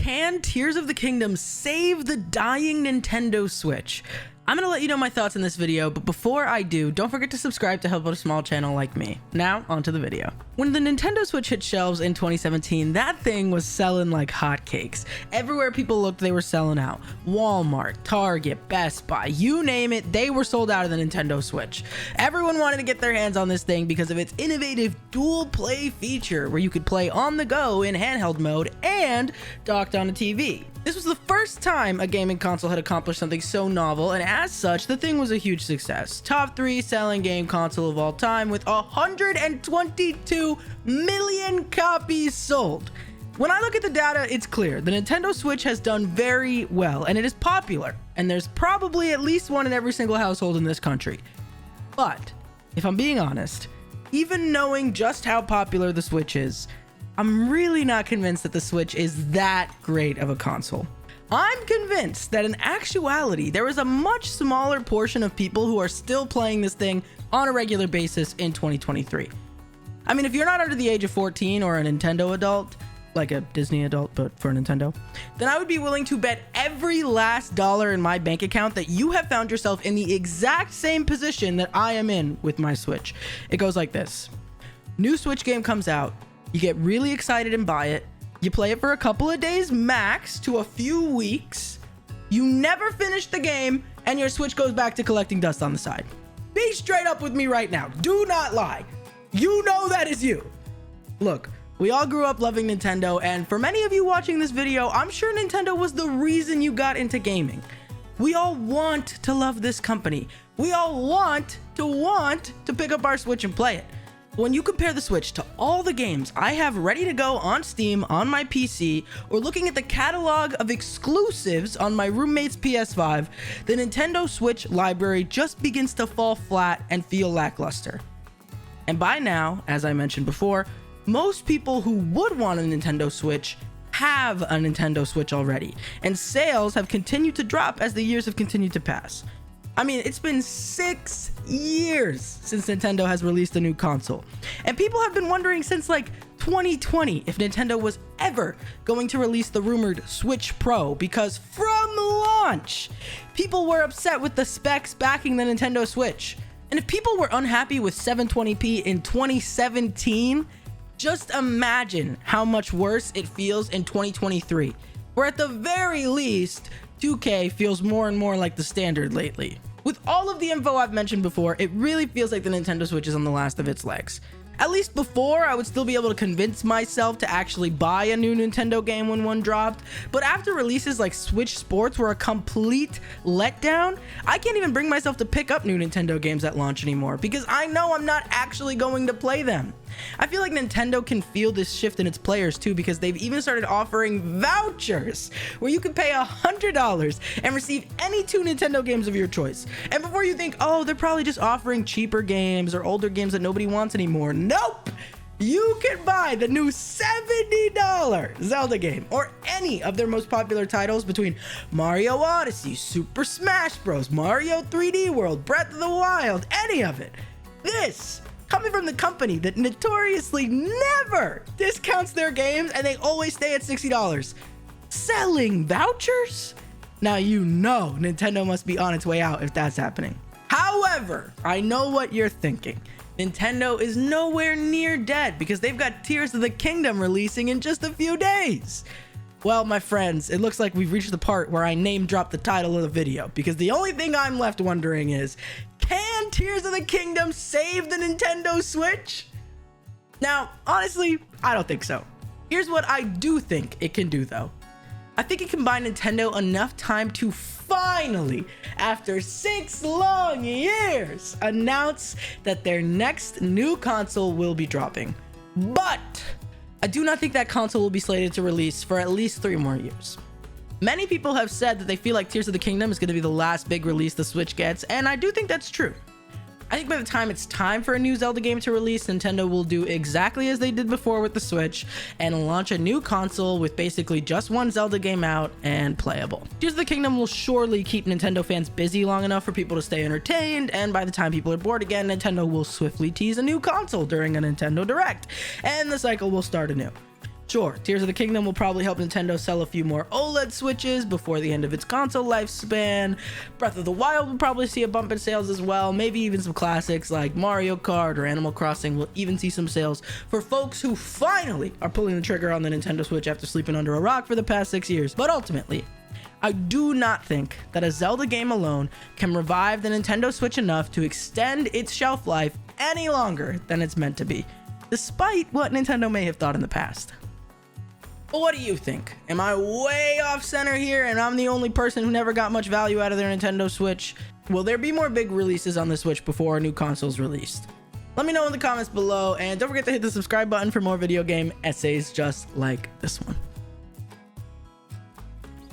Can Tears of the Kingdom save the dying Nintendo Switch? I'm going to let you know my thoughts in this video, but before I do, don't forget to subscribe to help out a small channel like me. Now, onto the video. When the Nintendo Switch hit shelves in 2017, that thing was selling like hotcakes. Everywhere people looked, they were selling out. Walmart, Target, Best Buy, you name it, they were sold out of the Nintendo Switch. Everyone wanted to get their hands on this thing because of its innovative dual play feature, where you could play on the go in handheld mode and docked on a TV. This was the first time a gaming console had accomplished something so novel, and as such, the thing was a huge success. Top 3 selling game console of all time with 122 million copies sold. When I look at the data, it's clear. The Nintendo Switch has done very well, and it is popular, and there's probably at least one in every single household in this country. But, if I'm being honest, even knowing just how popular the Switch is, I'm really not convinced that the Switch is that great of a console. I'm convinced that in actuality, there is a much smaller portion of people who are still playing this thing on a regular basis in 2023. I mean, if you're not under the age of 14 or a Nintendo adult, like a Disney adult, but for Nintendo, then I would be willing to bet every last dollar in my bank account that you have found yourself in the exact same position that I am in with my Switch. It goes like this. New Switch game comes out. You get really excited and buy it. You play it for a couple of days max to a few weeks. You never finish the game, and your Switch goes back to collecting dust on the side. Be straight up with me right now. Do not lie. You know that is you. Look, we all grew up loving Nintendo, and for many of you watching this video, I'm sure Nintendo was the reason you got into gaming. We all want to love this company. We all want to pick up our Switch and play it. When you compare the Switch to all the games I have ready to go on Steam on my PC, or looking at the catalog of exclusives on my roommate's PS5, the Nintendo Switch library just begins to fall flat and feel lackluster. And by now, as I mentioned before, most people who would want a Nintendo Switch have a Nintendo Switch already, and sales have continued to drop as the years have continued to pass. I mean, it's been 6 years since Nintendo has released a new console, and people have been wondering since like 2020 if Nintendo was ever going to release the rumored Switch Pro, because from launch, people were upset with the specs backing the Nintendo Switch. And if people were unhappy with 720p in 2017, just imagine how much worse it feels in 2023, where at the very least, 2K feels more and more like the standard lately. With all of the info I've mentioned before, it really feels like the Nintendo Switch is on the last of its legs. At least before, I would still be able to convince myself to actually buy a new Nintendo game when one dropped, but after releases like Switch Sports were a complete letdown, I can't even bring myself to pick up new Nintendo games at launch anymore, because I know I'm not actually going to play them. I feel like Nintendo can feel this shift in its players too, because they've even started offering vouchers where you can pay $100 and receive any 2 Nintendo games of your choice. And before you think, oh, they're probably just offering cheaper games or older games that nobody wants anymore, nope! You can buy the new $70 Zelda game or any of their most popular titles between Mario Odyssey, Super Smash Bros., Mario 3D World, Breath of the Wild, any of it. This coming from the company that notoriously never discounts their games, and they always stay at $60. Selling vouchers? Now you know Nintendo must be on its way out if that's happening. However, I know what you're thinking. Nintendo is nowhere near dead because they've got Tears of the Kingdom releasing in just a few days. Well, my friends, it looks like we've reached the part where I name drop the title of the video, because the only thing I'm left wondering is, can Tears of the Kingdom save the Nintendo Switch? Now, honestly, I don't think so. Here's what I do think it can do though. I think it can buy Nintendo enough time to finally, after 6 long years, announce that their next new console will be dropping. But I do not think that console will be slated to release for at least 3 more years. Many people have said that they feel like Tears of the Kingdom is going to be the last big release the Switch gets, and I do think that's true. I think by the time it's time for a new Zelda game to release, Nintendo will do exactly as they did before with the Switch and launch a new console with basically just one Zelda game out and playable. Tears of the Kingdom will surely keep Nintendo fans busy long enough for people to stay entertained, and by the time people are bored again, Nintendo will swiftly tease a new console during a Nintendo Direct, and the cycle will start anew. Sure, Tears of the Kingdom will probably help Nintendo sell a few more OLED Switches before the end of its console lifespan. Breath of the Wild will probably see a bump in sales as well. Maybe even some classics like Mario Kart or Animal Crossing will even see some sales for folks who finally are pulling the trigger on the Nintendo Switch after sleeping under a rock for the past 6 years. But ultimately, I do not think that a Zelda game alone can revive the Nintendo Switch enough to extend its shelf life any longer than it's meant to be, despite what Nintendo may have thought in the past. But what do you think? Am I way off center here and I'm the only person who never got much value out of their Nintendo Switch? Will there be more big releases on the Switch before a new console is released? Let me know in the comments below, and don't forget to hit the subscribe button for more video game essays just like this one.